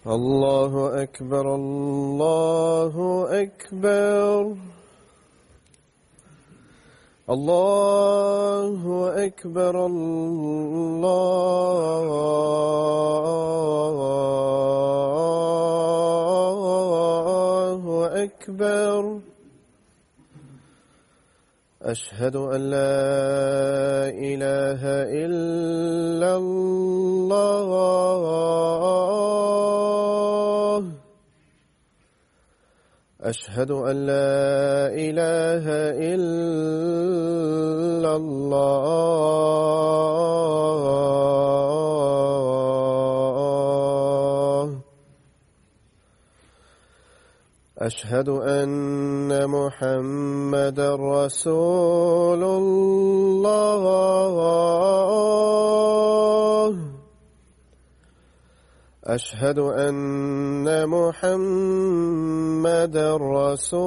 الله أكبر الله أكبر الله أكبر الله أكبر أشهد أن لا إله إلا الله أشهد أن لا إله إلا الله أشهد أن محمدا رسول الله أشهد أن محمدا رسول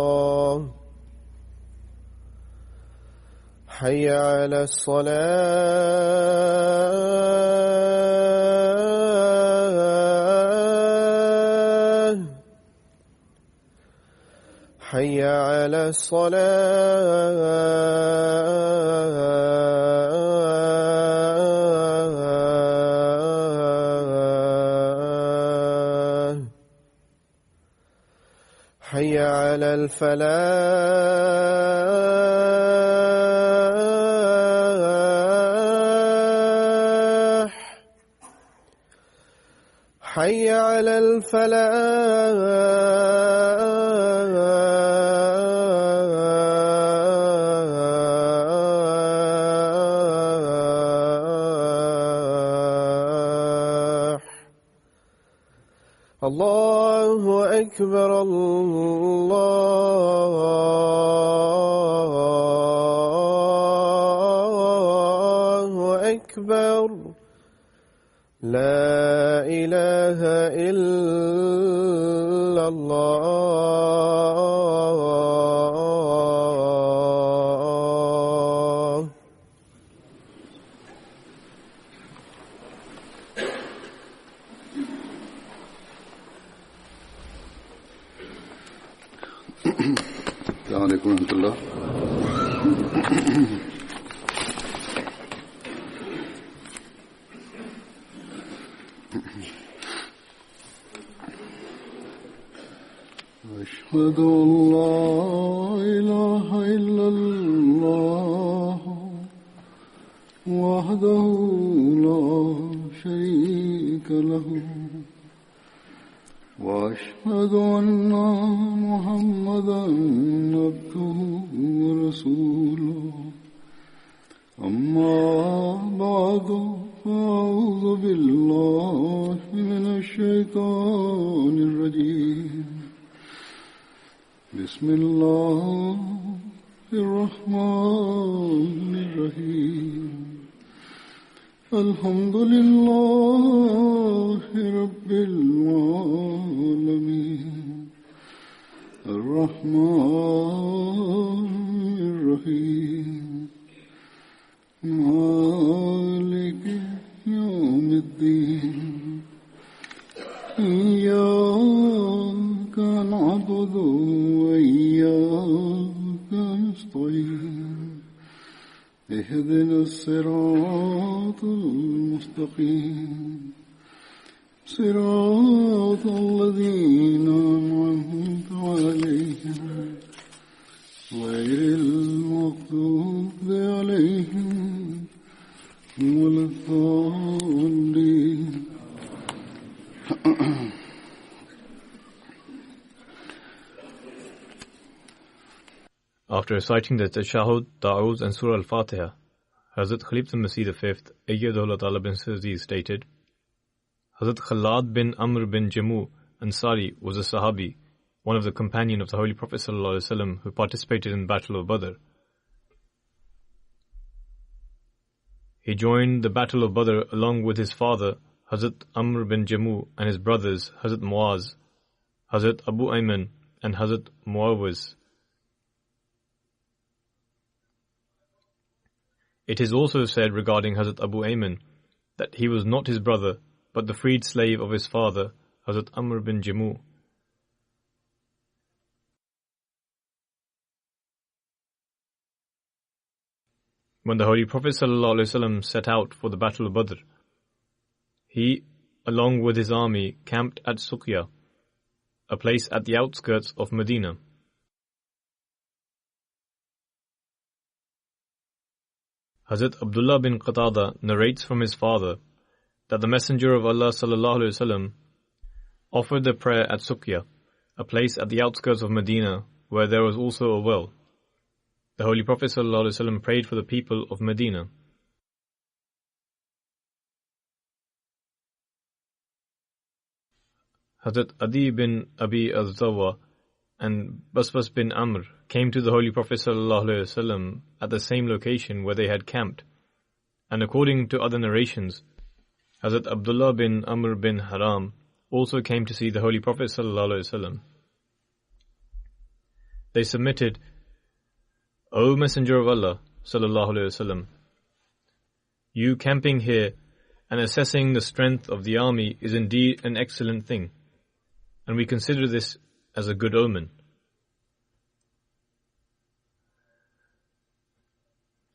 الله حي على الصلاة حي على الصلاة حي على الفلاح حي على الفلاح الله أكبر الله أكبر لا إله إلا الله السلام عليكم ورحمة الله. أشهد أن لا إله إلا الله وحده لا شريك له وأشهد أن محمدا عبده ورسوله أما بعد فأعوذ بالله من الشيطان الرجيم بسم الله الرحمن الرحيم الحمد لله رب العالمين الرحمن الرحيم مالك يوم الدين إياك نعبد وإياك نستعين اهدنا الصراط المستقيم صراط الذين أنعمت عليهم غير المغضوب عليهم ولا الضالين. After reciting the Tashahhud, Ta'awuz and Surah Al-Fatiha, Hazrat Khalifatul Masih V, Ayyadullah Ta'ala bin Aziz stated, Hazrat Khalad bin Amr bin Jammu Ansari was a Sahabi one of the companions of the Holy Prophet ﷺ who participated in the Battle of Badr. He joined the Battle of Badr along with his father, Hazrat Amr bin Jamu, and his brothers, Hazrat Muaz, Hazrat Abu Ayman, and Hazrat Muawiz. It is also said regarding Hazrat Abu Ayman that he was not his brother, but the freed slave of his father, Hazrat Amr bin Jamu. When the Holy Prophet ﷺ set out for the Battle of Badr, he, along with his army, camped at Suqya, a place at the outskirts of Medina. Hazrat Abdullah bin Qatada narrates from his father that the Messenger of Allah ﷺ offered the prayer at Suqya, a place at the outskirts of Medina where there was also a well. The Holy Prophet ﷺ prayed for the people of Medina. Hazrat Adi bin Abi al-Zawwa and Basbas bin Amr came to the Holy Prophet ﷺ at the same location where they had camped, and according to other narrations, Hazrat Abdullah bin Amr bin Haram also came to see the Holy Prophet ﷺ. They submitted, "O Messenger of Allah ﷺ, you camping here and assessing the strength of the army is indeed an excellent thing, and we consider this as a good omen."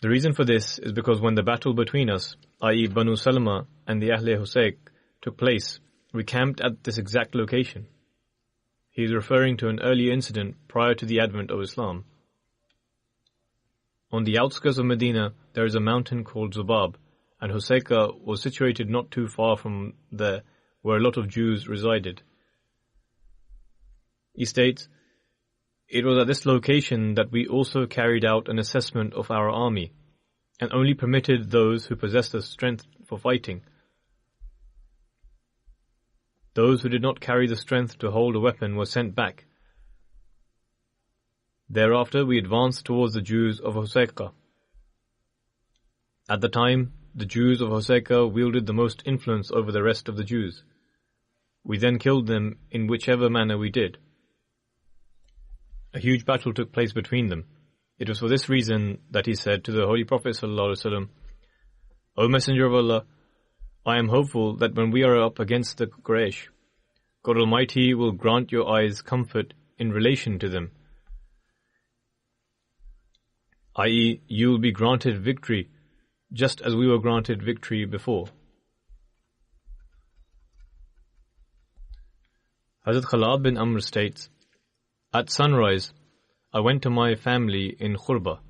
The reason for this is because when the battle between us, i.e. Banu Salama and the Ahle Husayk, took place, we camped at this exact location. He is referring to an earlier incident prior to the advent of Islam. On the outskirts of Medina, there is a mountain called Zubab, and Husayka was situated not too far from there, where a lot of Jews resided. He states, "It was at this location that we also carried out an assessment of our army, and only permitted those who possessed the strength for fighting. Those who did not carry the strength to hold a weapon were sent back. Thereafter we advanced towards the Jews of Husayka. At the time, the Jews of Husayka wielded the most influence over the rest of the Jews. We then killed them in whichever manner we did. A huge battle took place between them. It was for this reason that he said to the Holy Prophet ﷺ, O Messenger of Allah, I am hopeful that when we are up against the Quraysh, God Almighty will grant your eyes comfort in relation to them, i.e., you will be granted victory just as we were granted victory before." Hazrat Khalad bin Amr states, "At sunrise, I went to my family in Khurba."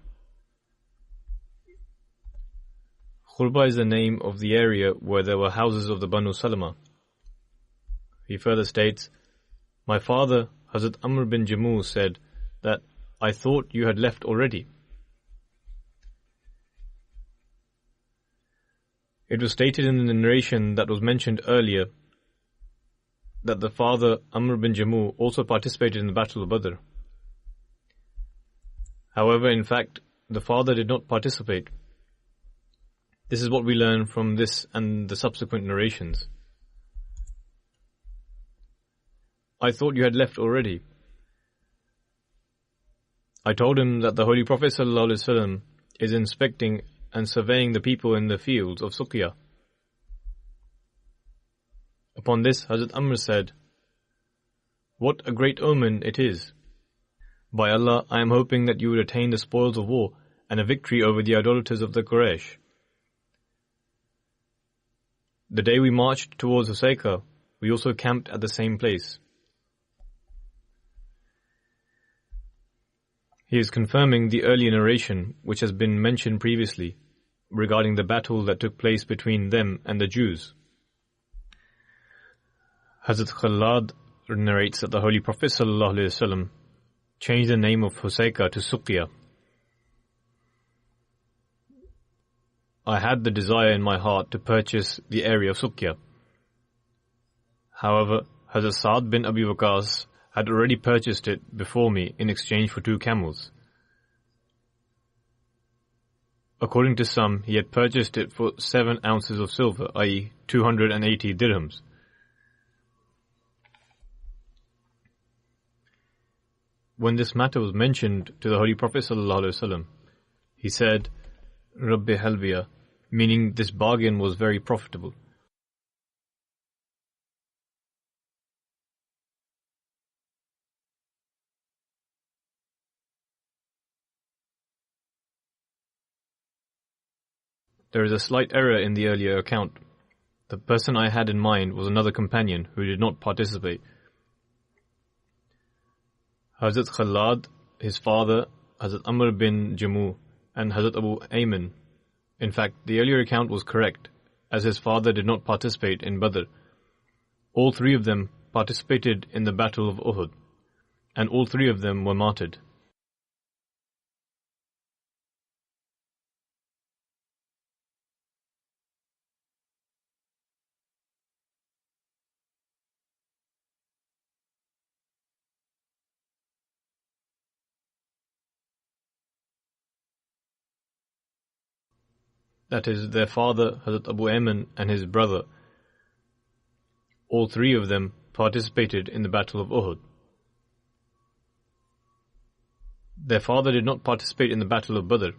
Khurba is the name of the area where there were houses of the Banu Salama. He further states, "My father, Hazrat Amr bin Jamu, said that I thought you had left already." It was stated in the narration that was mentioned earlier that the father, Amr bin Jamu, also participated in the Battle of Badr. However, in fact, the father did not participate. This is what we learn from this and the subsequent narrations. "I thought you had left already." I told him that the Holy Prophet ﷺ is inspecting and surveying the people in the fields of Suqya. Upon this, Hazrat Amr said, "What a great omen it is. By Allah, I am hoping that you will attain the spoils of war and a victory over the idolaters of the Quraysh." The day we marched towards Husayka, we also camped at the same place. He is confirming the earlier narration which has been mentioned previously regarding the battle that took place between them and the Jews. Hazrat Khalad narrates that the Holy Prophet ﷺ changed the name of Husayka to Suqya. I had the desire in my heart to purchase the area of Suqya. However, Hazrat Sa'd bin Abi Waqqas had already purchased it before me in exchange for 2 camels. According to some, he had purchased it for 7 ounces of silver, i.e. 280 dirhams. When this matter was mentioned to the Holy Prophet ﷺ, he said, Rabbi Halbiya, meaning this bargain was very profitable. There is a slight error in the earlier account. The person I had in mind was another companion who did not participate. Hazrat Khalad, his father, Hazrat Amr bin Jamu, and Hazrat Abu Ayman. In fact, the earlier account was correct, as his father did not participate in Badr. All 3 of them participated in the Battle of Uhud, and all 3 of them were martyred. That is, their father, Hazrat Abu Ayman, and his brother, all 3 of them participated in the Battle of Uhud. Their father did not participate in the Battle of Badr.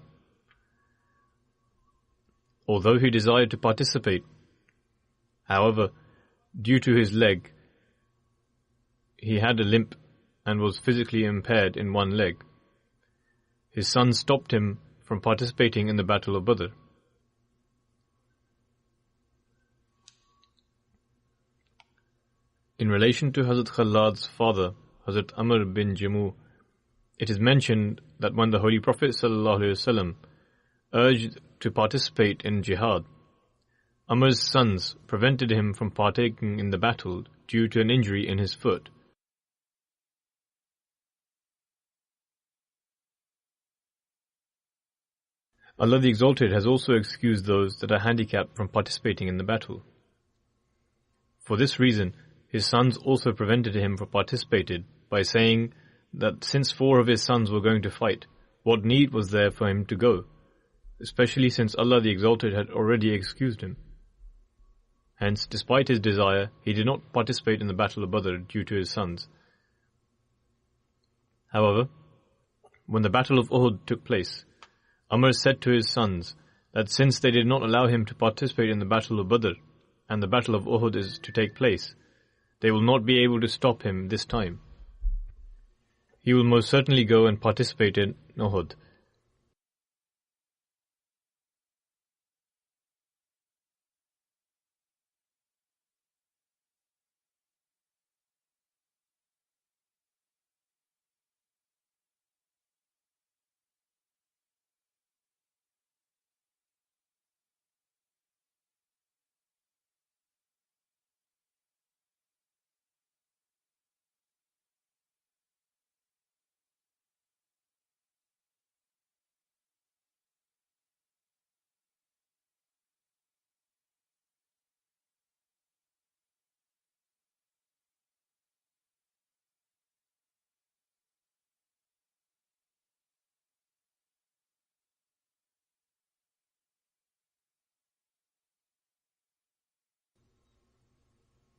Although he desired to participate, however, due to his leg, he had a limp and was physically impaired in one leg. His son stopped him from participating in the Battle of Badr. In relation to Hazrat Khalad's father, Hazrat Amr bin Jamu, it is mentioned that when the Holy Prophet ﷺ urged to participate in jihad, Amr's sons prevented him from partaking in the battle due to an injury in his foot. Allah the Exalted has also excused those that are handicapped from participating in the battle. For this reason, his sons also prevented him from participating by saying that since 4 of his sons were going to fight, what need was there for him to go, especially since Allah the Exalted had already excused him. Hence, despite his desire, he did not participate in the Battle of Badr due to his sons. However, when the Battle of Uhud took place, Amr said to his sons that since they did not allow him to participate in the Battle of Badr, and the Battle of Uhud is to take place, they will not be able to stop him this time. He will most certainly go and participate in Uhud.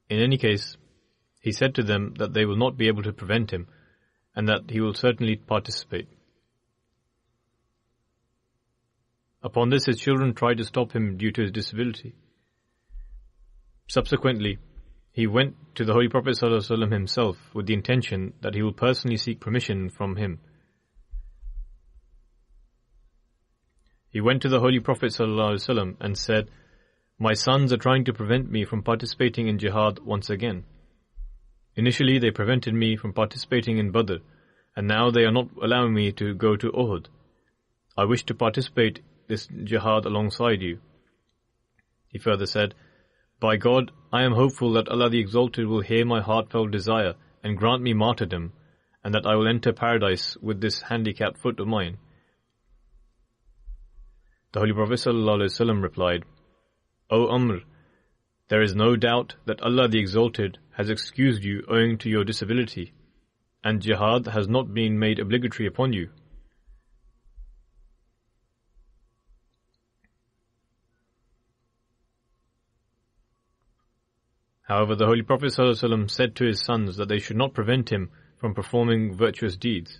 In any case, he said to them that they will not be able to prevent him, and that he will certainly participate. Upon this, his children tried to stop him due to his disability. Subsequently, he went to the Holy Prophet ﷺ himself with the intention that he will personally seek permission from him. He went to the Holy Prophet ﷺ and said, "My sons are trying to prevent me from participating in jihad once again. Initially, they prevented me from participating in Badr, and now they are not allowing me to go to Uhud. I wish to participate this jihad alongside you." He further said, "By God, I am hopeful that Allah the Exalted will hear my heartfelt desire and grant me martyrdom, and that I will enter paradise with this handicapped foot of mine." The Holy Prophet ﷺ replied, "O Amr, there is no doubt that Allah the Exalted has excused you owing to your disability, and jihad has not been made obligatory upon you. However, the Holy Prophet ﷺ said to his sons that they should not prevent him from performing virtuous deeds.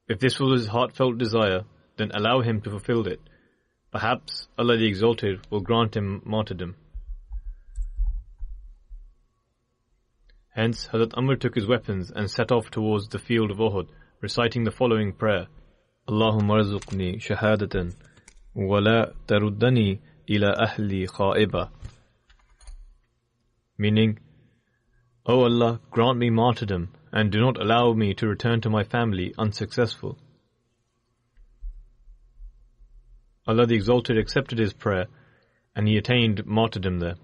If this was his heartfelt desire, then allow him to fulfill it. Perhaps Allah the Exalted will grant him martyrdom. Hence, Hazrat Amr took his weapons and set off towards the field of Uhud, reciting the following prayer: Allahumma arzuqni shahadatan wa la taruddani ila ahli khaiba. Meaning, O Allah, grant me martyrdom and do not allow me to return to my family unsuccessful. Allah the Exalted accepted his prayer and he attained martyrdom there.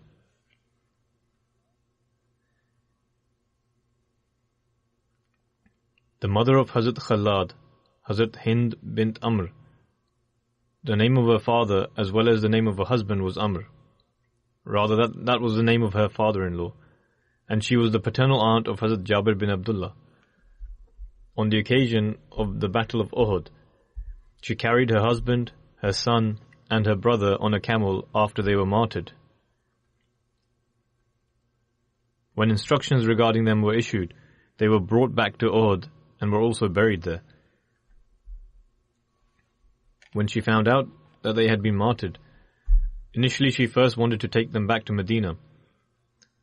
The mother of Hazrat Khalad, Hazrat Hind bint Amr, the name of her father as well as the name of her husband was Amr. Rather, that was the name of her father-in-law, and she was the paternal aunt of Hazrat Jabir bin Abdullah. On the occasion of the Battle of Uhud, she carried her husband, her son, and her brother on a camel after they were martyred. When instructions regarding them were issued, they were brought back to Uhud and were also buried there. When she found out that they had been martyred, initially she first wanted to take them back to Medina,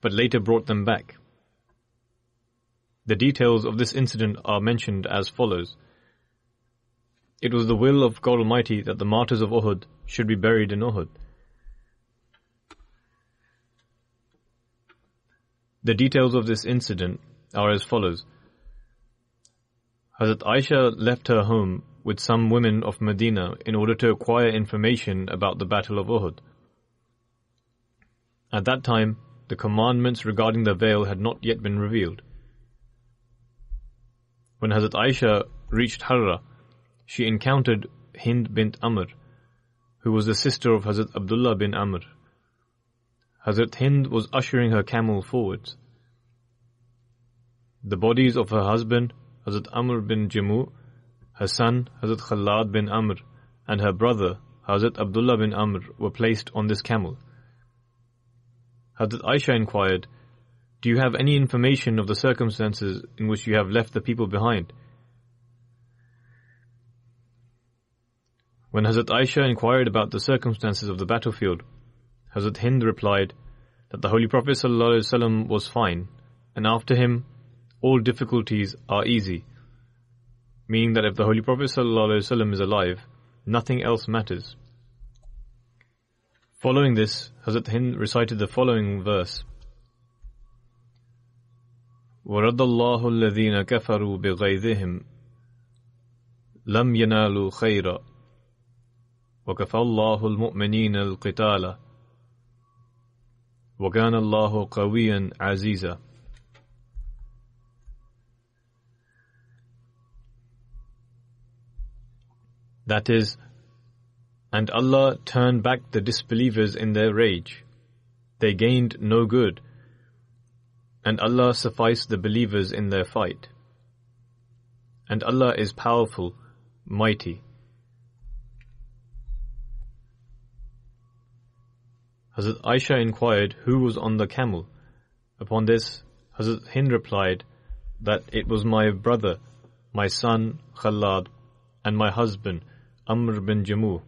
but later brought them back. The details of this incident are mentioned as follows. It was the will of God Almighty that the martyrs of Uhud should be buried in Uhud. The details of this incident are as follows. Hazrat Aisha left her home with some women of Medina in order to acquire information about the Battle of Uhud. At that time, the commandments regarding the veil had not yet been revealed. When Hazrat Aisha reached Harra, she encountered Hind bint Amr, who was the sister of Hazrat Abdullah bin Amr. Hazrat Hind was ushering her camel forwards. The bodies of her husband, Hazrat Amr bin Jamu, her son, Hazrat Khalad bin Amr, and her brother, Hazrat Abdullah bin Amr, were placed on this camel. Hazrat Aisha inquired, "Do you have any information of the circumstances in which you have left the people behind?" When Hazrat Aisha inquired about the circumstances of the battlefield, Hazrat Hind replied that the Holy Prophet ﷺ was fine, and after him, all difficulties are easy, meaning that if the Holy Prophet ﷺ is alive, nothing else matters. Following this, Hazrat Hind recited the following verse: وَرَدَّ اللَّهُ الَّذِينَ كَفَرُوا بِغَيْظِهِمْ لَمْ يَنَالُوا خَيْرًا وَكَفَى اللَّهُ الْمُؤْمِنِينَ الْقِتَالَ وَكَانَ اللَّهُ قَوِيًّا عَزِيزًا. That is, and Allah turned back the disbelievers in their rage. They gained no good, and Allah sufficed the believers in their fight. And Allah is powerful, mighty. Hazrat Aisha inquired who was on the camel. Upon this, Hazrat Hind replied that it was my brother, my son Khalad, and my husband Amr bin Jamu.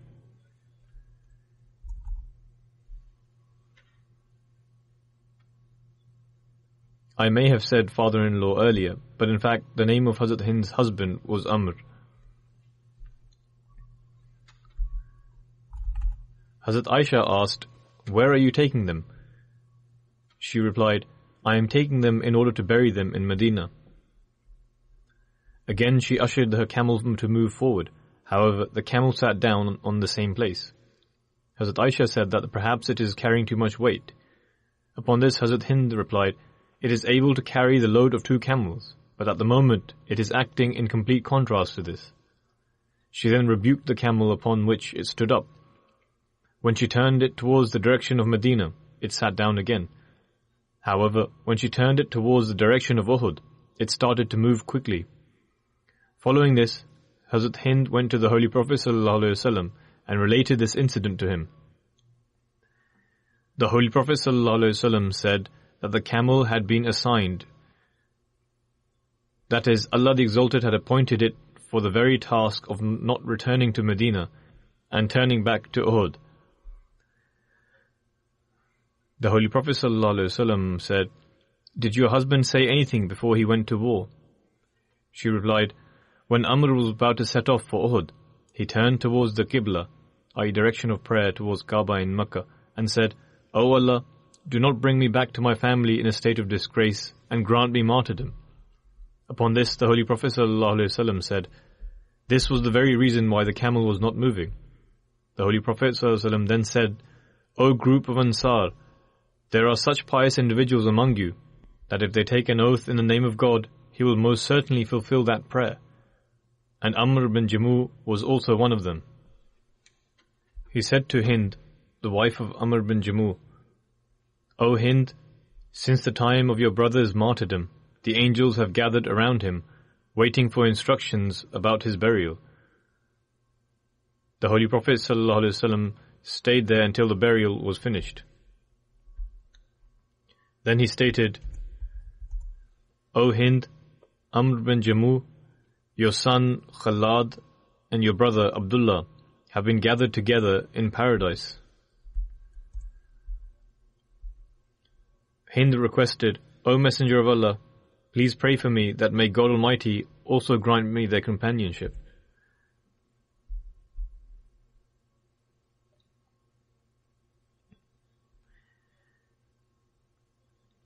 I may have said father-in-law earlier, but in fact the name of Hazrat Hind's husband was Amr. Hazrat Aisha asked, "Where are you taking them?" She replied, "I am taking them in order to bury them in Medina." Again she ushered her camel to move forward. However, the camel sat down on the same place. Hazrat Aisha said that perhaps it is carrying too much weight. Upon this, Hazrat Hind replied, "It is able to carry the load of 2 camels, but at the moment it is acting in complete contrast to this." She then rebuked the camel upon which it stood up. When she turned it towards the direction of Medina, it sat down again. However, when she turned it towards the direction of Uhud, it started to move quickly. Following this, Hazrat Hind went to the Holy Prophet ﷺ and related this incident to him. The Holy Prophet ﷺ said that the camel had been assigned, that is, Allah the Exalted had appointed it for the very task of not returning to Medina and turning back to Uhud. The Holy Prophet ﷺ said, "Did your husband say anything before he went to war?" She replied, "When Amr was about to set off for Uhud, he turned towards the Qibla, i.e. direction of prayer towards Kaaba in Makkah, and said, 'O Allah, do not bring me back to my family in a state of disgrace and grant me martyrdom.' Upon this, the Holy Prophet ﷺ said, 'This was the very reason why the camel was not moving.' The Holy Prophet ﷺ then said, 'O group of Ansar, there are such pious individuals among you that if they take an oath in the name of God, he will most certainly fulfill that prayer.' And Amr bin Jamuh was also one of them. He said to Hind, the wife of Amr bin Jamuh, 'O Hind, since the time of your brother's martyrdom, the angels have gathered around him, waiting for instructions about his burial.' The Holy Prophet ﷺ stayed there until the burial was finished. Then he stated, 'O Hind, Amr bin Jamuh, your son Khalad and your brother Abdullah have been gathered together in paradise.' Hind requested, 'O Messenger of Allah, please pray for me that may God Almighty also grant me their companionship.'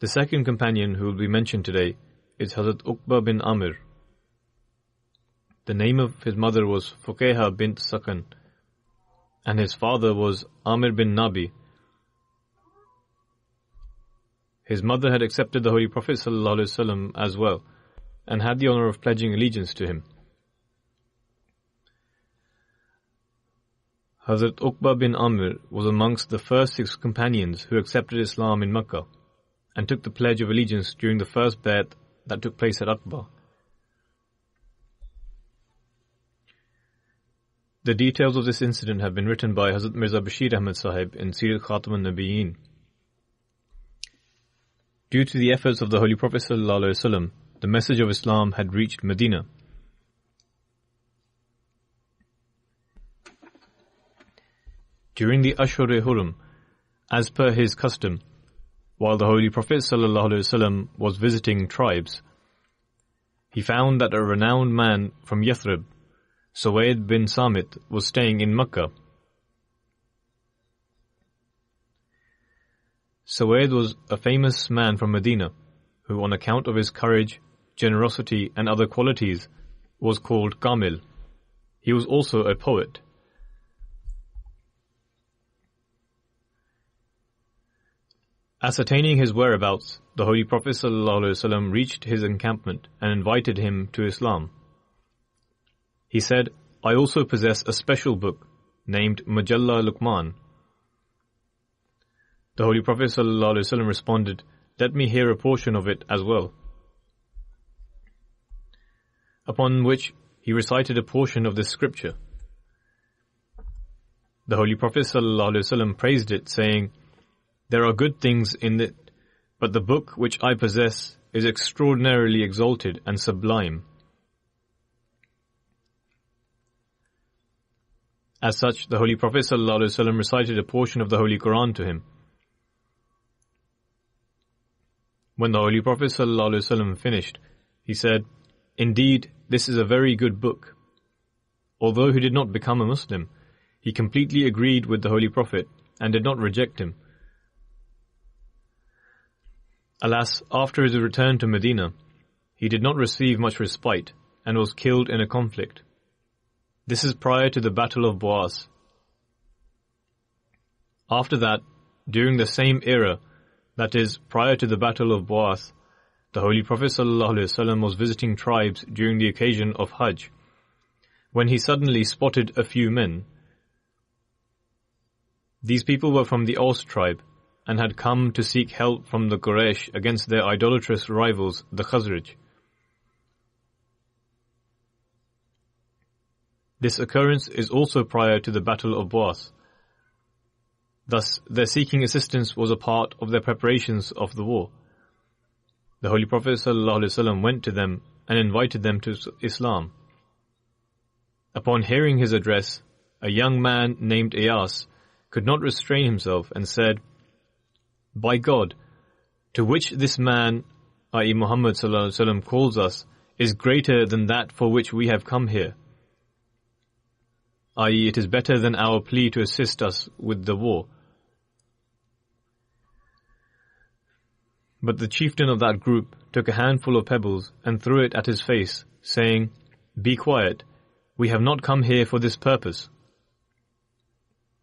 The second companion who will be mentioned today is Hazrat Uqba bin Amir. The name of his mother was Fuqayha bint Sakan, and his father was Amir bin Nabi. His mother had accepted the Holy Prophet ﷺ as well, and had the honor of pledging allegiance to him. Hazrat Uqba bin Amir was amongst the first 6 companions who accepted Islam in Makkah, and took the pledge of allegiance during the first bay'at that took place at Aqba. The details of this incident have been written by Hazrat Mirza Bashir Ahmad Sahib in Sirat Khatam al-Nabiyyin. Due to the efforts of the Holy Prophet ﷺ, the message of Islam had reached Medina. During the Ashur-e-Hurum, as per his custom, while the Holy Prophet ﷺ was visiting tribes, he found that a renowned man from Yathrib, Suwayd bin Samit, was staying in Makkah. Suwayd was a famous man from Medina, who on account of his courage, generosity and other qualities was called Kamil. He was also a poet. Ascertaining his whereabouts, the Holy Prophet ﷺ reached his encampment and invited him to Islam. He said, "I also possess a special book named Majalla Luqman." The Holy Prophet ﷺ responded, "Let me hear a portion of it as well." Upon which he recited a portion of this scripture. The Holy Prophet ﷺ praised it, saying, "There are good things in it, but the book which I possess is extraordinarily exalted and sublime." As such, the Holy Prophet ﷺ recited a portion of the Holy Quran to him. When the Holy Prophet ﷺ finished, he said, "Indeed, this is a very good book." Although he did not become a Muslim, he completely agreed with the Holy Prophet and did not reject him. Alas, after his return to Medina, he did not receive much respite and was killed in a conflict. This is prior to the Battle of Bu'as. After that, during the same era, that is, prior to the Battle of Bu'as, the Holy Prophet ﷺ was visiting tribes during the occasion of Hajj, when he suddenly spotted a few men. These people were from the Aus tribe, and had come to seek help from the Quraysh against their idolatrous rivals, the Khazraj. This occurrence is also prior to the Battle of Buas. Thus, their seeking assistance was a part of their preparations of the war. The Holy Prophet ﷺ went to them and invited them to Islam. Upon hearing his address, a young man named Iyas could not restrain himself and said, "By God, to which this man, i.e. Muhammad ﷺ, calls us is greater than that for which we have come here. I.e. it is better than our plea to assist us with the war." But the chieftain of that group took a handful of pebbles and threw it at his face, saying, "Be quiet, we have not come here for this purpose."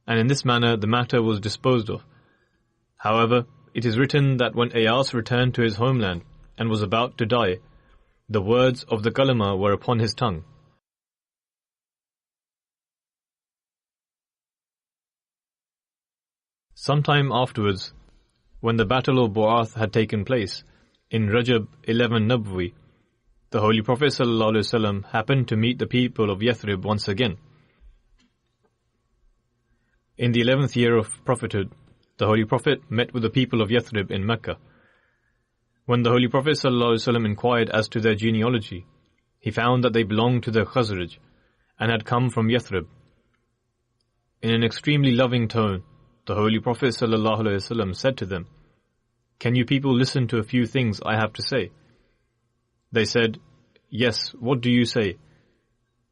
And in this manner the matter was disposed of. However, it is written that when Iyas returned to his homeland and was about to die, the words of the kalima were upon his tongue. Sometime afterwards, when the Battle of Bu'ath had taken place, in Rajab 11 Nabwi, the Holy Prophet ﷺ happened to meet the people of Yathrib once again. In the 11th year of prophethood, the Holy Prophet met with the people of Yathrib in Mecca. When the Holy Prophet ﷺ inquired as to their genealogy, he found that they belonged to the Khazraj and had come from Yathrib. In an extremely loving tone, the Holy Prophet ﷺ said to them, "Can you people listen to a few things I have to say?" They said, "Yes, what do you say?"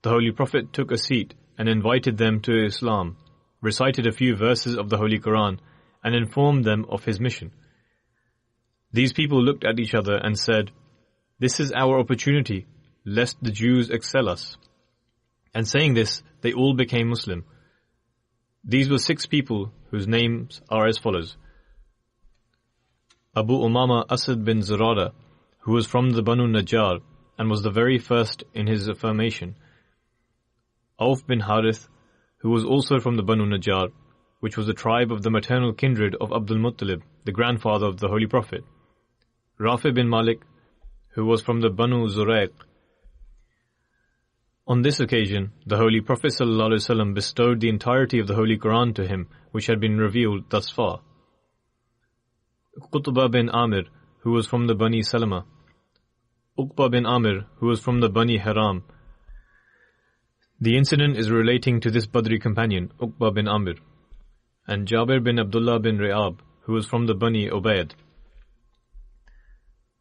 The Holy Prophet took a seat and invited them to Islam, recited a few verses of the Holy Quran, and informed them of his mission. These people looked at each other and said, "This is our opportunity, lest the Jews excel us." And saying this, they all became Muslim. These were 6 people whose names are as follows: Abu Umama Asad bin Zurara, who was from the Banu Najjar and was the very first in his affirmation; Auf bin Harith, who was also from the Banu Najjar, which was the tribe of the maternal kindred of Abdul Muttalib, the grandfather of the Holy Prophet; Rafi bin Malik, who was from the Banu Zurayq. On this occasion, the Holy Prophet ﷺ bestowed the entirety of the Holy Quran to him, which had been revealed thus far. Qutbah bin Amir, who was from the Bani Salama; Uqba bin Amir, who was from the Bani Haram. The incident is relating to this Badri companion, Uqba bin Amir; and Jabir bin Abdullah bin Ri'ab, who was from the Bani Ubayd.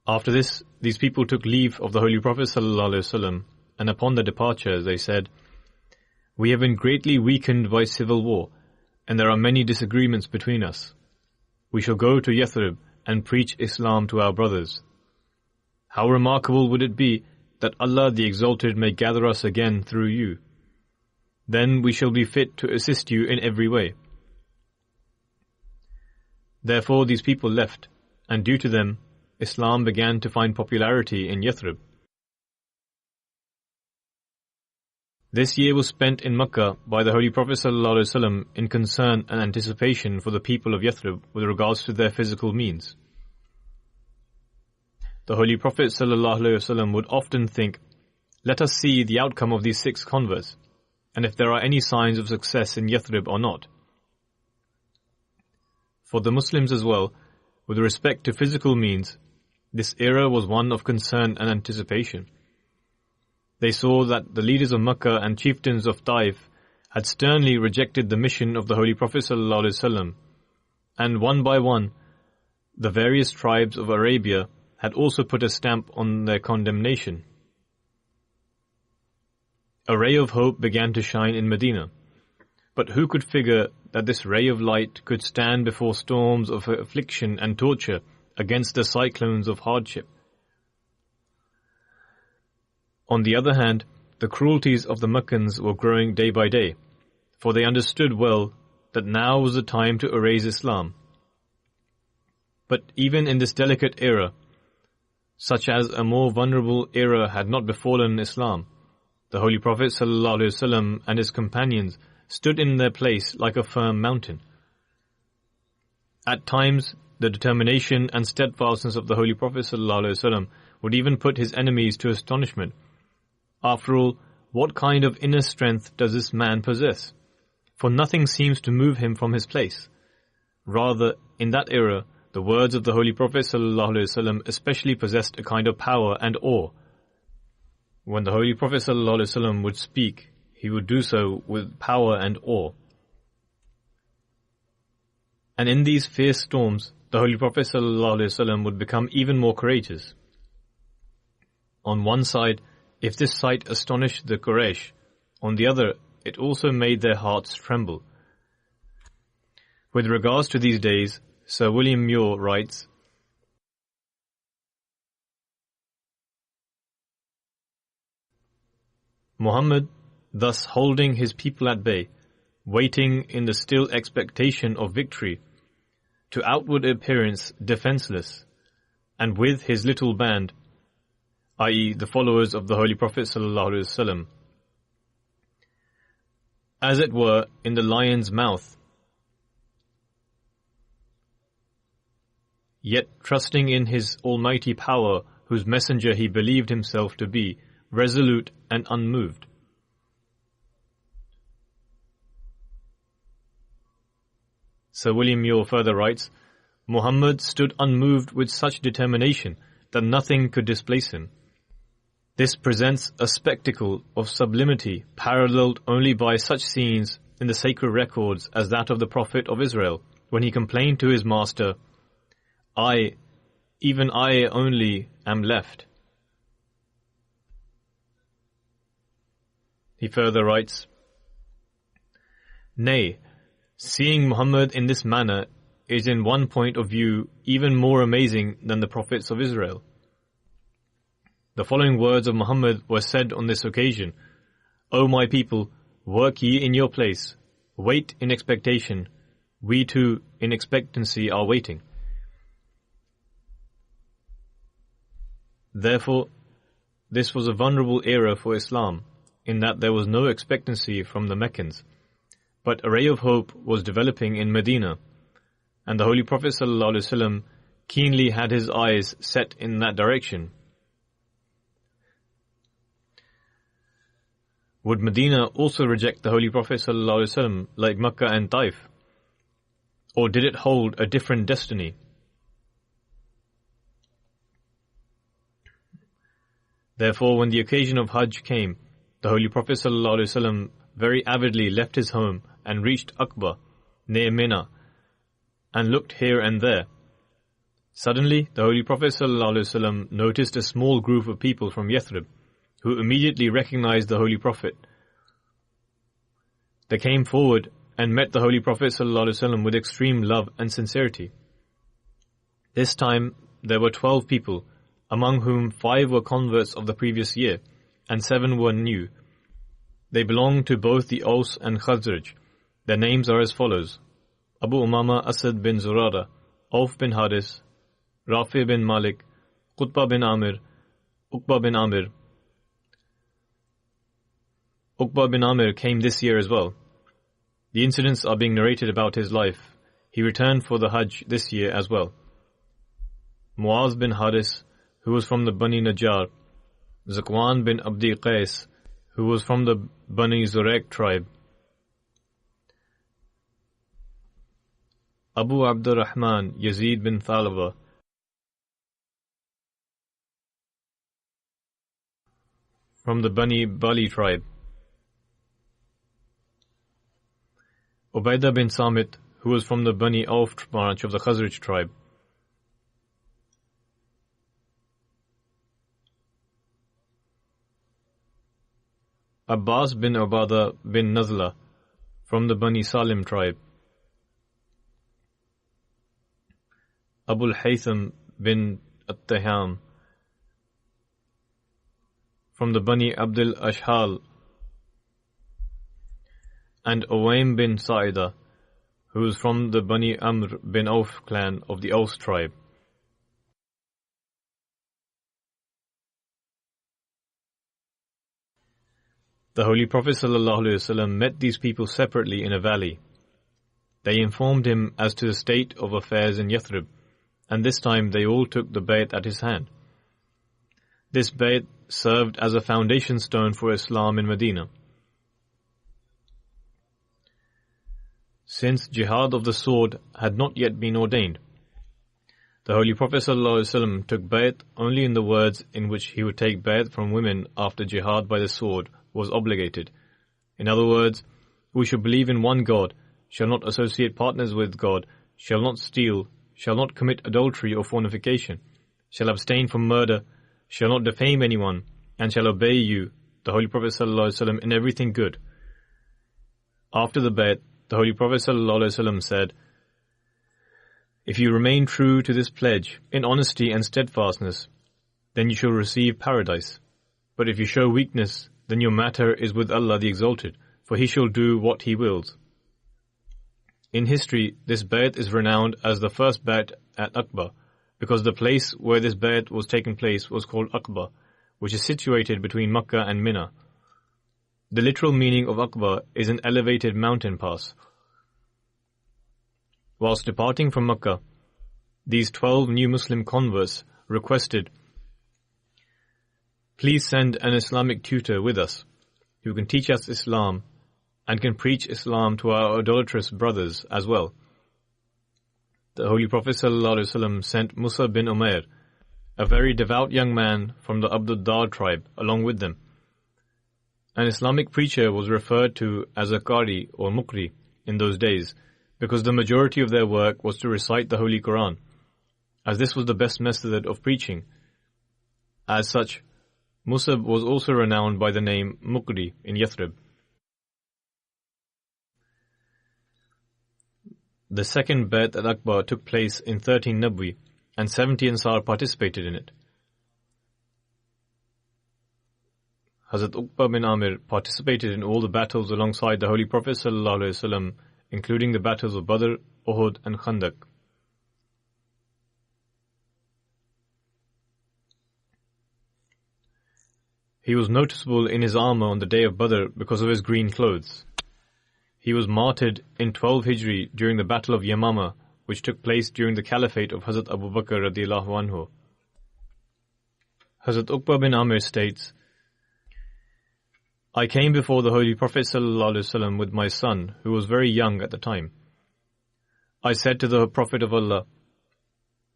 After this, these people took leave of the Holy Prophet ﷺ, and upon their departure they said, "We have been greatly weakened by civil war, and there are many disagreements between us. We shall go to Yathrib and preach Islam to our brothers. How remarkable would it be that Allah the Exalted may gather us again through you. Then we shall be fit to assist you in every way." Therefore these people left, and due to them, Islam began to find popularity in Yathrib. This year was spent in Makkah by the Holy Prophet ﷺ in concern and anticipation for the people of Yathrib with regards to their physical means. The Holy Prophet ﷺ would often think, "Let us see the outcome of these 6 converts, and if there are any signs of success in Yathrib or not." For the Muslims as well, with respect to physical means, this era was one of concern and anticipation. They saw that the leaders of Makkah and chieftains of Taif had sternly rejected the mission of the Holy Prophet ﷺ, and one by one, the various tribes of Arabia had also put a stamp on their condemnation. A ray of hope began to shine in Medina, but who could figure that this ray of light could stand before storms of affliction and torture against the cyclones of hardship? On the other hand, the cruelties of the Meccans were growing day by day, for they understood well that now was the time to erase Islam. But even in this delicate era, such as a more vulnerable era had not befallen Islam, the Holy Prophet ﷺ and his companions stood in their place like a firm mountain. At times, the determination and steadfastness of the Holy Prophet ﷺ would even put his enemies to astonishment. After all, what kind of inner strength does this man possess? For nothing seems to move him from his place. Rather, in that era, the words of the Holy Prophet ﷺ especially possessed a kind of power and awe. When the Holy Prophet ﷺ would speak, he would do so with power and awe. And in these fierce storms, the Holy Prophet ﷺ would become even more courageous. On one side, if this sight astonished the Quraysh, on the other, it also made their hearts tremble. With regards to these days, Sir William Muir writes, Muhammad, thus holding his people at bay, waiting in the still expectation of victory, to outward appearance defenseless, and with his little band, i.e. the followers of the Holy Prophet ﷺ, as it were in the lion's mouth, yet trusting in his almighty power, whose messenger he believed himself to be, resolute and unmoved. Sir William Muir further writes, Muhammad stood unmoved with such determination that nothing could displace him. This presents a spectacle of sublimity paralleled only by such scenes in the sacred records as that of the Prophet of Israel, when he complained to his master, I, even I only, am left. He further writes, Nay, seeing Muhammad in this manner is in one point of view even more amazing than the prophets of Israel. The following words of Muhammad were said on this occasion, O my people, work ye in your place, wait in expectation, we too in expectancy are waiting. Therefore, this was a vulnerable era for Islam, in that there was no expectancy from the Meccans, but a ray of hope was developing in Medina, and the Holy Prophet ﷺ keenly had his eyes set in that direction. Would Medina also reject the Holy Prophet ﷺ like Makkah and Taif? Or did it hold a different destiny? Therefore, when the occasion of Hajj came, the Holy Prophet ﷺ very avidly left his home and reached Aqba, near Mina, and looked here and there. Suddenly, the Holy Prophet ﷺ noticed a small group of people from Yathrib, who immediately recognized the Holy Prophet. They came forward and met the Holy Prophet ﷺ with extreme love and sincerity. This time, there were 12 people, among whom 5 were converts of the previous year, and 7 were new. They belonged to both the Aus and Khazraj. Their names are as follows: Abu Umama Asad bin Zurara, Auf bin Haris, Rafi bin Malik, Qutbah bin Amir, Uqbah bin Amir. Uqbah bin Amir came this year as well. The incidents are being narrated about his life. He returned for the Hajj this year as well. Muaz bin Haris, who was from the Bani Najjar, Zakwan bin Abdi Qais, who was from the Bani Zurek tribe, Abu Abdurrahman Yazid bin Thalaba, from the Bani Bali tribe, Ubaidah bin Samit, who was from the Bani Auf branch of the Khazraj tribe, Abbas bin Ubadah bin Nazla, from the Bani Salim tribe, Abul Haytham bin At-Taham, from the Bani Abdul Ashhal, and Uwaym bin Sa'idah, who was from the Bani Amr bin Auf clan of the Aus tribe. The Holy Prophet ﷺ met these people separately in a valley. They informed him as to the state of affairs in Yathrib, and this time they all took the bayt at his hand. This bayt served as a foundation stone for Islam in Medina. Since jihad of the sword had not yet been ordained, the Holy Prophet ﷺ took bay'at only in the words in which he would take bay'at from women after jihad by the sword was obligated. In other words, we shall believe in one God, shall not associate partners with God, shall not steal, shall not commit adultery or fornication, shall abstain from murder, shall not defame anyone, and shall obey you, the Holy Prophet ﷺ, in everything good. After the bay'at, the Holy Prophet ﷺ said, if you remain true to this pledge in honesty and steadfastness, then you shall receive paradise. But if you show weakness, then your matter is with Allah the Exalted, for He shall do what He wills. In history, this bay'at is renowned as the first bay'at at Aqaba, because the place where this bay'at was taken place was called Aqaba, which is situated between Makkah and Mina. The literal meaning of Aqaba is an elevated mountain pass. Whilst departing from Makkah, these 12 new Muslim converts requested, please send an Islamic tutor with us, who can teach us Islam and can preach Islam to our idolatrous brothers as well. The Holy Prophet ﷺ sent Musa bin Umair, a very devout young man from the Abd Dar tribe, along with them. An Islamic preacher was referred to as a Qari or Muqri in those days, because the majority of their work was to recite the Holy Quran, as this was the best method of preaching. As such, Musa was also renowned by the name Muqri in Yathrib. The second bay'at at Aqaba took place in 13 Nabwi, and 70 Ansar participated in it. Hazrat Uqba bin Amir participated in all the battles alongside the Holy Prophet ﷺ, including the battles of Badr, Uhud and Khandaq. He was noticeable in his armor on the day of Badr because of his green clothes. He was martyred in 12 Hijri during the Battle of Yamama, which took place during the Caliphate of Hazrat Abu Bakr radiallahu anhu. Hazrat Uqba bin Amir states, I came before the Holy Prophet ﷺ with my son, who was very young at the time. I said to the Prophet of Allah,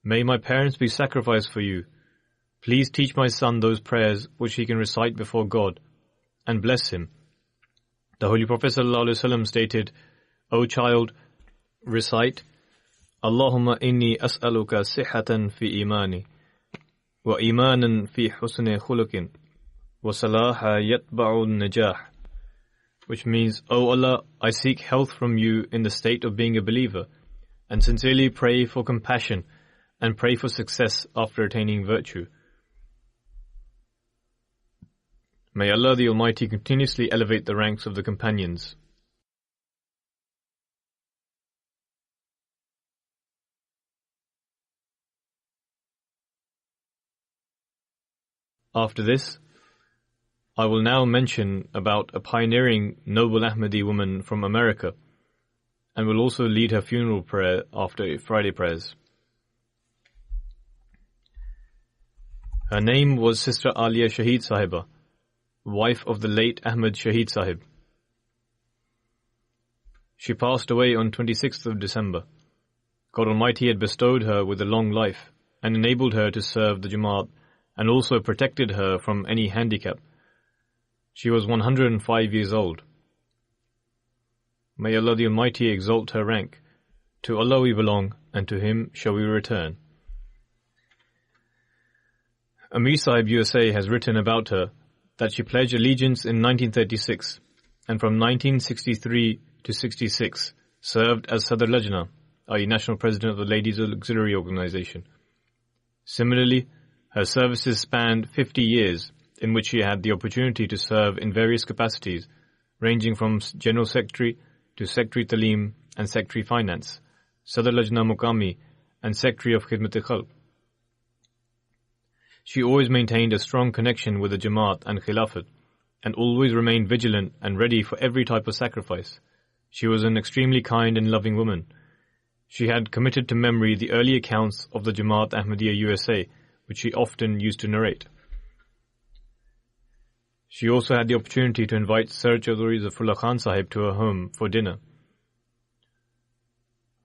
may my parents be sacrificed for you. Please teach my son those prayers which he can recite before God, and bless him. The Holy Prophet ﷺ stated, O child, recite, Allahumma inni as'aluka sihhatan fi imani, wa imanan fi husni khuluqin, wa salaha yatba'u najah, which means, O Allah, I seek health from you in the state of being a believer, and sincerely pray for compassion, and pray for success after attaining virtue. May Allah the Almighty continuously elevate the ranks of the companions. After this, I will now mention about a pioneering noble Ahmadi woman from America, and will also lead her funeral prayer after Friday prayers. Her name was Sister Alia Shaheed Sahiba, wife of the late Ahmed Shaheed Sahib. She passed away on 26th of December. God Almighty had bestowed her with a long life and enabled her to serve the Jamaat, and also protected her from any handicap. She was 105 years old. May Allah the Almighty exalt her rank. To Allah we belong, and to Him shall we return. Amir Sahib USA has written about her that she pledged allegiance in 1936, and from 1963 to 66 served as Sadr Lajna, i.e. National President of the Ladies Auxiliary Organization. Similarly, her services spanned 50 years, in which she had the opportunity to serve in various capacities, ranging from General Secretary to Secretary Talim and Secretary Finance, Sadr Lajna Muqami and Secretary of Khidmat-e-Khalq. She always maintained a strong connection with the Jamaat and Khilafat, and always remained vigilant and ready for every type of sacrifice. She was an extremely kind and loving woman. She had committed to memory the early accounts of the Jamaat Ahmadiyya USA, which she often used to narrate. She also had the opportunity to invite Sir Chaudhry Zafrullah Khan Sahib to her home for dinner.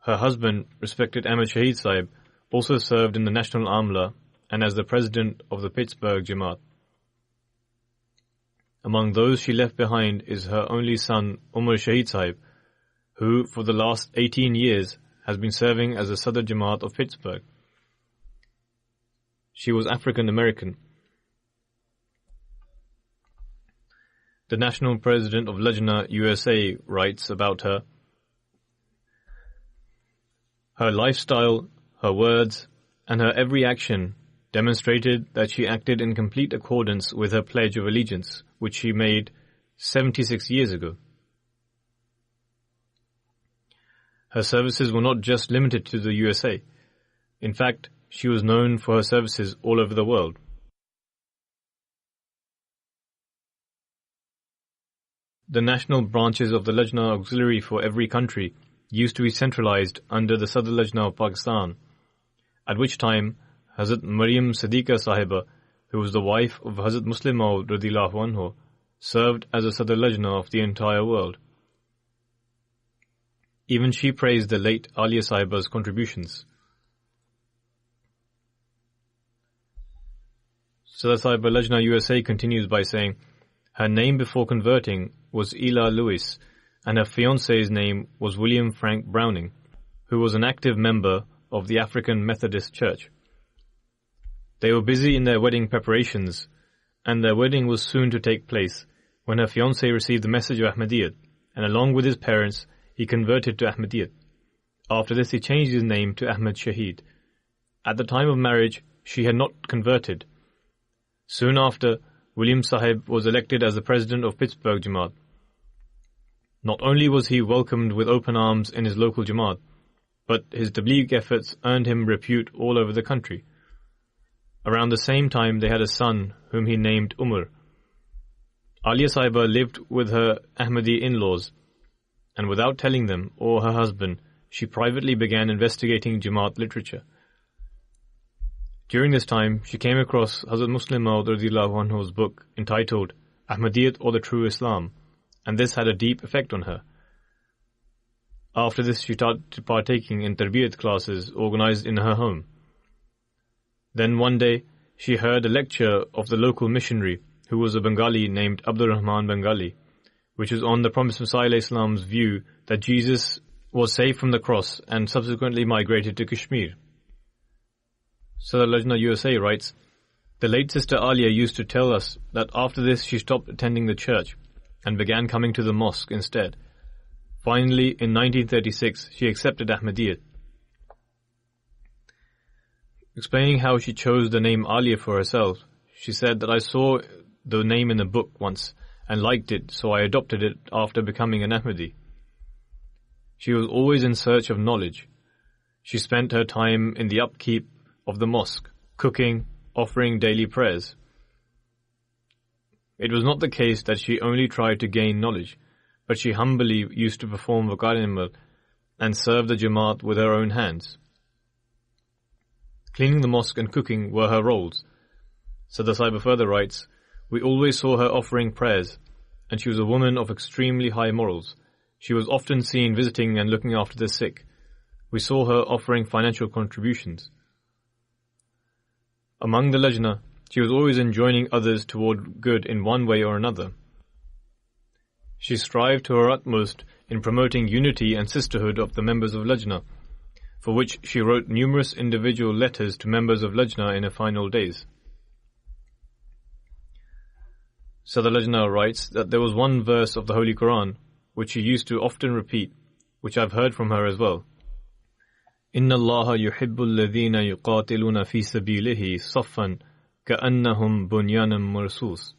Her husband, respected Ahmed Shahid Sahib, also served in the National Amla and as the president of the Pittsburgh Jamaat. Among those she left behind is her only son, Umar Shahid Sahib, who for the last 18 years has been serving as the Sadr Jamaat of Pittsburgh. She was African American. The National President of Lajna USA writes about her, "Her lifestyle, her words, and her every action demonstrated that she acted in complete accordance with her pledge of allegiance, which she made 76 years ago. Her services were not just limited to the USA. In fact, she was known for her services all over the world. The national branches of the Lajna Auxiliary for every country used to be centralized under the Sadr Lajna of Pakistan, at which time Hazrat Maryam Siddiqa Sahiba, who was the wife of Hazrat Muslim Maud radhiyallahu anhu, served as a Sadr Lajna of the entire world. Even she praised the late Alia Sahiba's contributions. Sadr Sahiba Lajna USA continues by saying, her name before converting was Ela Lewis, and her fiancé's name was William Frank Browning, who was an active member of the African Methodist Church. They were busy in their wedding preparations, and their wedding was soon to take place when her fiancé received the message of Ahmadiyyat, and along with his parents, he converted to Ahmadiyyat. After this, he changed his name to Ahmed Shahid. At the time of marriage, she had not converted. Soon after, William Sahib was elected as the president of Pittsburgh Jamaat. Not only was he welcomed with open arms in his local Jamaat, but his Tabligh efforts earned him repute all over the country. Around the same time, they had a son whom he named Umar. Alia Sahiba lived with her Ahmadi in-laws, and without telling them or her husband, she privately began investigating Jamaat literature. During this time, she came across Hazrat Muslim Maud radhiyallahu anhu's book entitled Ahmadiyyat or the True Islam, and this had a deep effect on her. After this, she started partaking in tarbiyat classes organized in her home. Then one day, she heard a lecture of the local missionary, who was a Bengali named Abdul Rahman Bengali, which was on the Promised Messiah Islam's view that Jesus was saved from the cross and subsequently migrated to Kashmir. Sadr Lajna USA writes, the late Sister Alia used to tell us that after this she stopped attending the church and began coming to the mosque instead. Finally, in 1936, she accepted Ahmadiyyat. Explaining how she chose the name Alia for herself, she said that I saw the name in a book once and liked it, so I adopted it after becoming an Ahmadi. She was always in search of knowledge. She spent her time in the upkeep of the mosque, cooking, offering daily prayers. It was not the case that she only tried to gain knowledge, but she humbly used to perform Vakar-e-Amal and serve the Jamaat with her own hands. Cleaning the mosque and cooking were her roles. Sadr Sahiba further writes, we always saw her offering prayers, and she was a woman of extremely high morals. She was often seen visiting and looking after the sick. We saw her offering financial contributions. Among the Lajna, she was always enjoining others toward good in one way or another. She strived to her utmost in promoting unity and sisterhood of the members of Lajna, for which she wrote numerous individual letters to members of Lajna in her final days. Sadr Lajna writes that there was one verse of the Holy Quran which she used to often repeat, which I've heard from her as well. Inna Allaha yuhibbu alladhina yuqatiluna fi sabilihi saffan ka'annahum bunyanun marsus.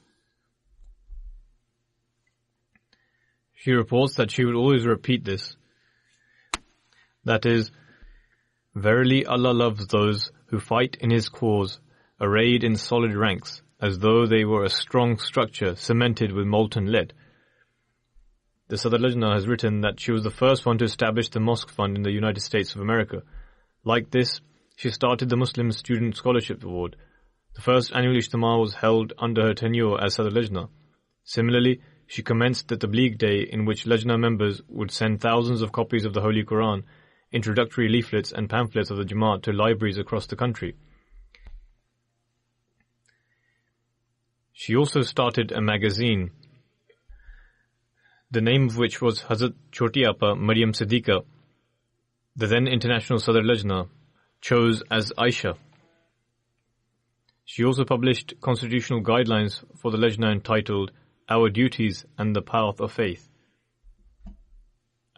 She reports that she would always repeat this. That is, verily Allah loves those who fight in His cause, arrayed in solid ranks, as though they were a strong structure cemented with molten lead. The Sadr Lajna has written that she was the first one to establish the Mosque Fund in the United States of America. Like this, she started the Muslim Student Scholarship Award. The first annual Ijtima was held under her tenure as Sadr Lajna. Similarly, she commenced the Tabligh Day, in which Lajna members would send thousands of copies of the Holy Quran, introductory leaflets and pamphlets of the Jamaat to libraries across the country. She also started a magazine, the name of which was Hazrat Choti Appa Maryam Siddiqa, the then International Sadr Lajna, chose as Aisha. She also published constitutional guidelines for the Lajna entitled Our Duties and the Path of Faith.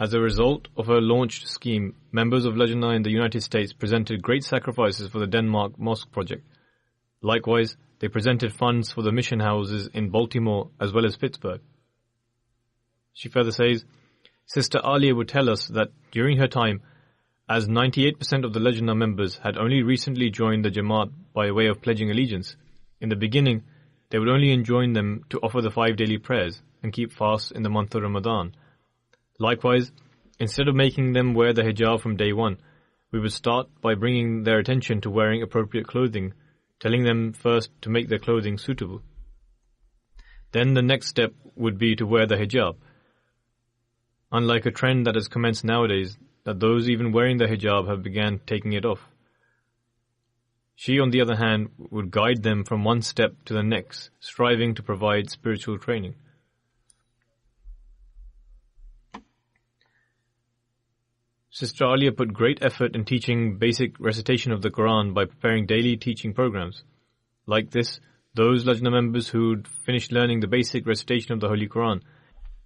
As a result of her launched scheme, members of Lajna in the United States presented great sacrifices for the Denmark Mosque project. Likewise, they presented funds for the mission houses in Baltimore as well as Pittsburgh. She further says, Sister Alia would tell us that during her time, as 98% of the Lajna members had only recently joined the Jamaat by way of pledging allegiance, in the beginning, they would only enjoin them to offer the 5 daily prayers and keep fasts in the month of Ramadan. Likewise, instead of making them wear the hijab from day one, we would start by bringing their attention to wearing appropriate clothing, telling them first to make their clothing suitable. Then the next step would be to wear the hijab. Unlike a trend that has commenced nowadays, that those even wearing the hijab have began taking it off. She, on the other hand, would guide them from one step to the next, striving to provide spiritual training. Sister Alia put great effort in teaching basic recitation of the Quran by preparing daily teaching programs. Like this, those Lajna members who'd finished learning the basic recitation of the Holy Quran,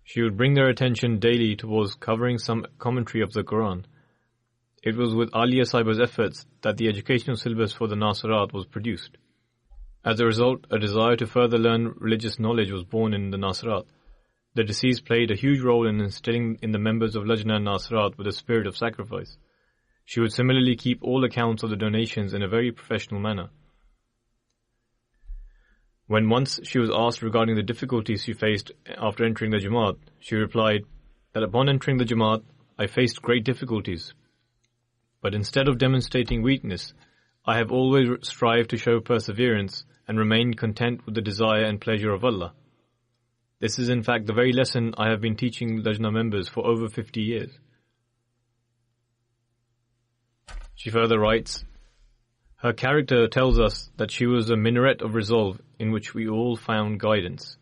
she would bring their attention daily towards covering some commentary of the Quran. It was with Alia Sahiba's efforts that the educational syllabus for the Nasirat was produced. As a result, a desire to further learn religious knowledge was born in the Nasirat. The deceased played a huge role in instilling in the members of Lajna and Nasirat with a spirit of sacrifice. She would similarly keep all accounts of the donations in a very professional manner. When once she was asked regarding the difficulties she faced after entering the Jamaat, she replied that upon entering the Jamaat, I faced great difficulties. But instead of demonstrating weakness, I have always strived to show perseverance and remained content with the desire and pleasure of Allah. This is in fact the very lesson I have been teaching Lajna members for over 50 years. She further writes, her character tells us that she was a minaret of resolve in which we all found guidance.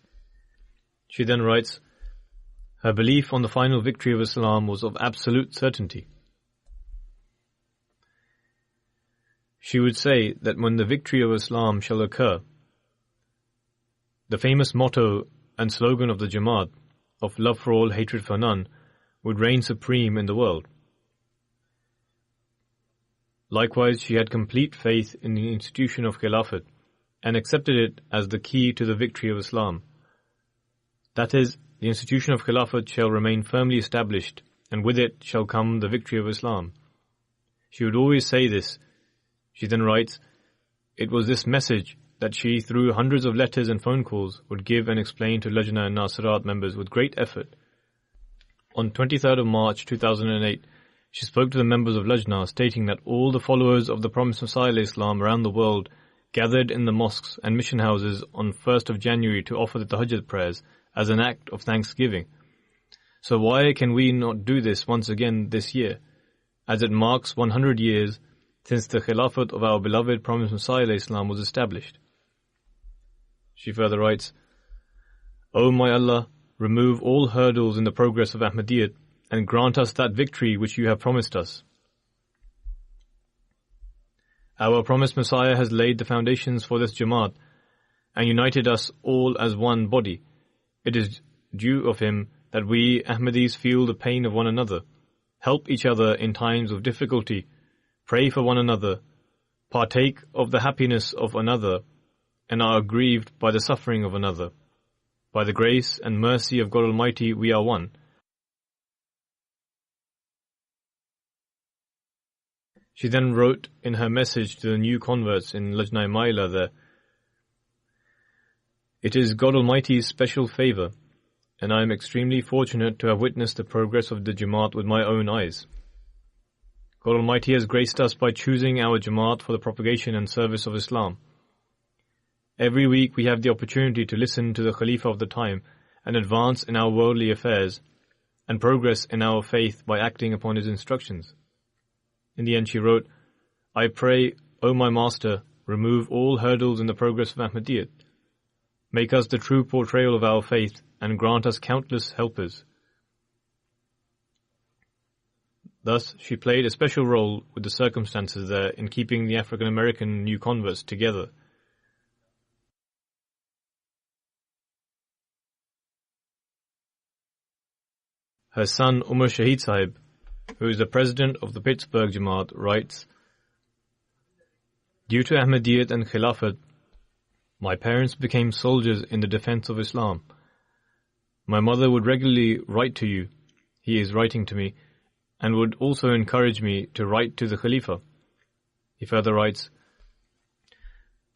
She then writes, her belief on the final victory of Islam was of absolute certainty. She would say that when the victory of Islam shall occur, the famous motto and slogan of the Jamaat, of love for all, hatred for none, would reign supreme in the world. Likewise, she had complete faith in the institution of Khilafat and accepted it as the key to the victory of Islam. That is, the institution of Khilafat shall remain firmly established, and with it shall come the victory of Islam. She would always say this. She then writes, it was this message that she, through hundreds of letters and phone calls, would give and explain to Lajna and Nasirat members with great effort. On 23rd of March 2008, she spoke to the members of Lajna, stating that all the followers of the Promised Messiah Islam around the world gathered in the mosques and mission houses on 1st of January to offer the Tahajjud prayers as an act of thanksgiving. So why can we not do this once again this year, as it marks 100 years since the Khilafat of our beloved Promised Messiah Islam was established? She further writes, O my Allah, remove all hurdles in the progress of Ahmadiyyat and grant us that victory which you have promised us. Our promised Messiah has laid the foundations for this Jamaat and united us all as one body. It is due of him that we Ahmadis feel the pain of one another, help each other in times of difficulty, pray for one another, partake of the happiness of another, and are aggrieved by the suffering of another. By the grace and mercy of God Almighty, we are one. She then wrote in her message to the new converts in Lajna Maila there, it is God Almighty's special favor, and I am extremely fortunate to have witnessed the progress of the Jamaat with my own eyes. God Almighty has graced us by choosing our Jamaat for the propagation and service of Islam. Every week we have the opportunity to listen to the Khalifa of the time and advance in our worldly affairs and progress in our faith by acting upon his instructions. In the end she wrote, I pray, O my Master, remove all hurdles in the progress of Ahmadiyyat. Make us the true portrayal of our faith and grant us countless helpers. Thus, she played a special role with the circumstances there in keeping the African American new converts together. Her son Umar Shahid Sahib, who is the president of the Pittsburgh Jamaat, writes, Due to Ahmadiyyat and Khilafat, my parents became soldiers in the defense of Islam. My mother would regularly write to you, he is writing to me, and would also encourage me to write to the Khalifa. He further writes,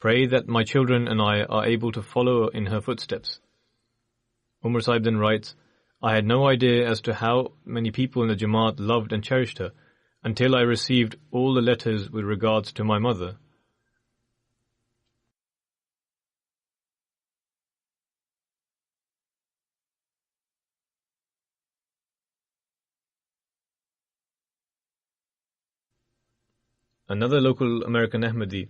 Pray that my children and I are able to follow in her footsteps. Umar Sahib then writes, I had no idea as to how many people in the Jamaat loved and cherished her until I received all the letters with regards to my mother. Another local American Ahmadi,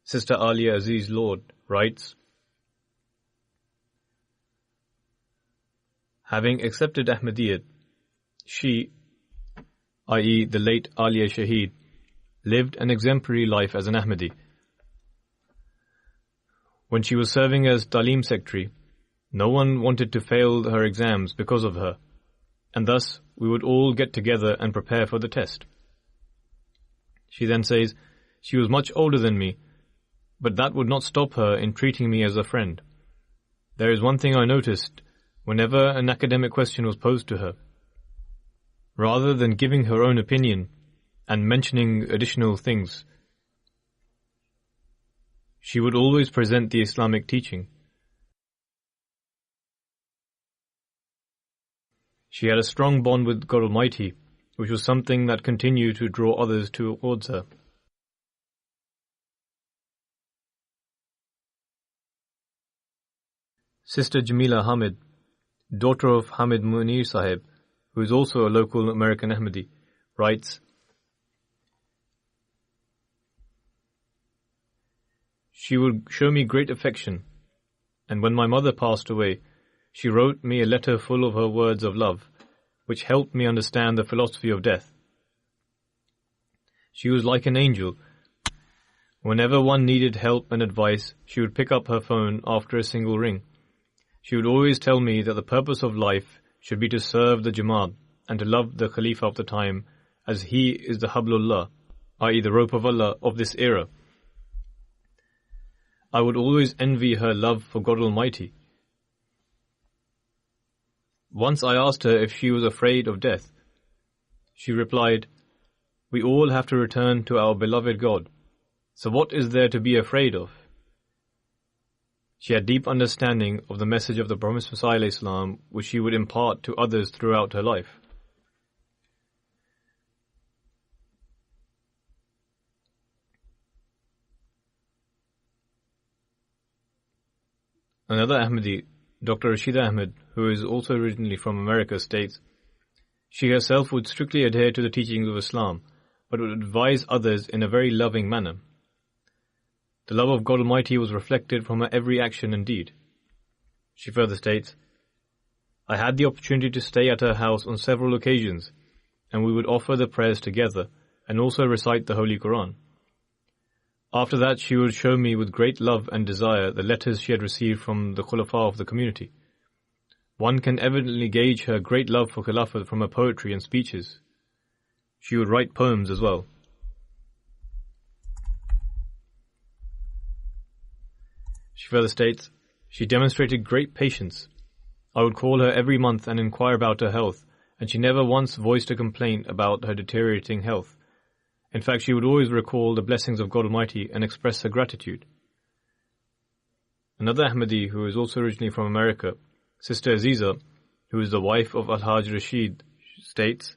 Sister Alia Aziz Lord, writes, Having accepted Ahmadiyyat, she, i.e. the late Alia Shaheed, lived an exemplary life as an Ahmadi. When she was serving as Talim Secretary, no one wanted to fail her exams because of her, and thus we would all get together and prepare for the test. She then says, she was much older than me, but that would not stop her in treating me as a friend. There is one thing I noticed whenever an academic question was posed to her. Rather than giving her own opinion and mentioning additional things, she would always present the Islamic teaching. She had a strong bond with God Almighty, which was something that continued to draw others towards her. Sister Jamila Hamid, daughter of Hamid Munir Sahib, who is also a local American Ahmadi, writes, She would show me great affection, and when my mother passed away, she wrote me a letter full of her words of love, which helped me understand the philosophy of death. She was like an angel. Whenever one needed help and advice, she would pick up her phone after a single ring. She would always tell me that the purpose of life should be to serve the Jamaat and to love the Khalifa of the time, as he is the Hablullah, i.e. the rope of Allah of this era. I would always envy her love for God Almighty. Once I asked her if she was afraid of death. She replied, We all have to return to our beloved God. So what is there to be afraid of? She had deep understanding of the message of the Promised Messiah ﷺ, which she would impart to others throughout her life. Another Ahmadi, Dr. Rashida Ahmed, who is also originally from America, states, She herself would strictly adhere to the teachings of Islam, but would advise others in a very loving manner. The love of God Almighty was reflected from her every action and deed. She further states, I had the opportunity to stay at her house on several occasions, and we would offer the prayers together and also recite the Holy Quran. After that, she would show me with great love and desire the letters she had received from the Khulafa of the community. One can evidently gauge her great love for Khilafat from her poetry and speeches. She would write poems as well. She further states, She demonstrated great patience. I would call her every month and inquire about her health, and she never once voiced a complaint about her deteriorating health. In fact, she would always recall the blessings of God Almighty and express her gratitude. Another Ahmadi, who is also originally from America, Sister Aziza, who is the wife of Al-Haj Rashid, states,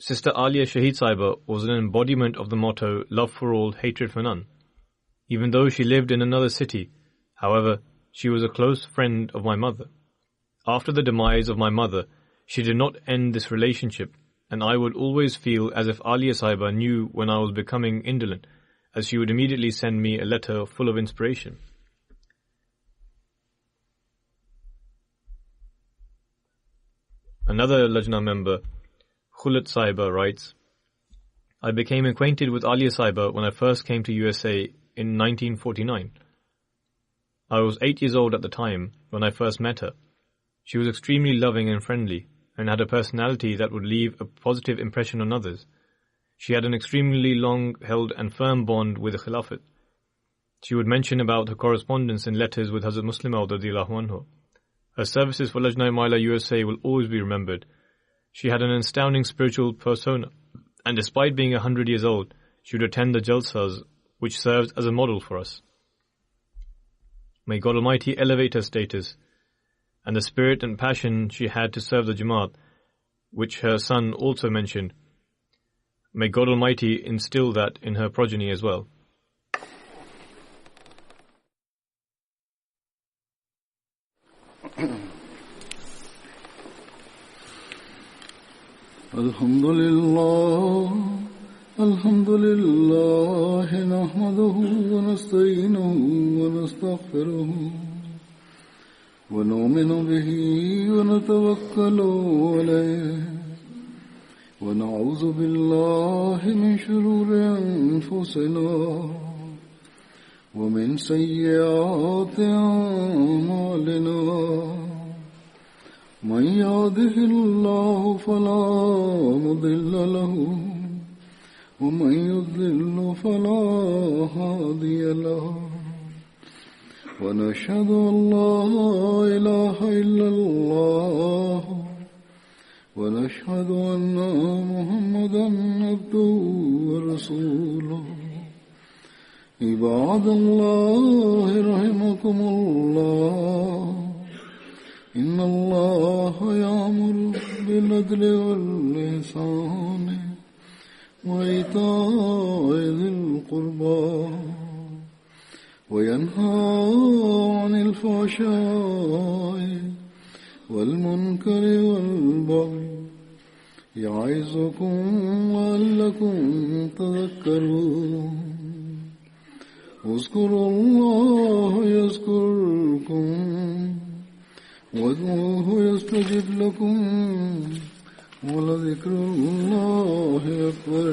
Sister Alia Shahid Sahiba was an embodiment of the motto, love for all, hatred for none. Even though she lived in another city, however, she was a close friend of my mother. After the demise of my mother, she did not end this relationship, and I would always feel as if Alia Sahiba knew when I was becoming indolent, as she would immediately send me a letter full of inspiration. Another Lajna member, Khulat Sahiba, writes, I became acquainted with Alia Sahiba when I first came to USA in 1949. I was 8 years old at the time when I first met her. She was extremely loving and friendly, and had a personality that would leave a positive impression on others. She had an extremely long-held and firm bond with the Khilafat. She would mention about her correspondence and letters with Hazrat Muslim Maud radhiyallahu anhu. Her services for Lajna-e-Maila USA will always be remembered. She had an astounding spiritual persona, and despite being 100 years old, she would attend the Jalsas, which serves as a model for us. May God Almighty elevate her status, and the spirit and passion she had to serve the Jamaat, which her son also mentioned. May God Almighty instill that in her progeny as well. Alhamdulillah, nahmaduhu wa nasta'inuhu wa nastaghfiruhu wa nu'minu bihi wa natawakkalu alayhi wa na'udhu billahi min shururi anfusina wa min sayyiati a'malina. من يهده الله فلا مضل له ومن يضلل فلا هادي له ونشهد أن لا إله إلا الله ونشهد أن محمدا عبده ورسوله عباد الله رحمكم الله إن الله يأمر بالعدل والإحسان وإيتاء ذي القربى وينهى عن الفحشاء والمنكر والبغي يعظكم لعلكم تذكرون اذكروا الله يذكركم وادعوه يستجب لكم ولذكر الله أكبر.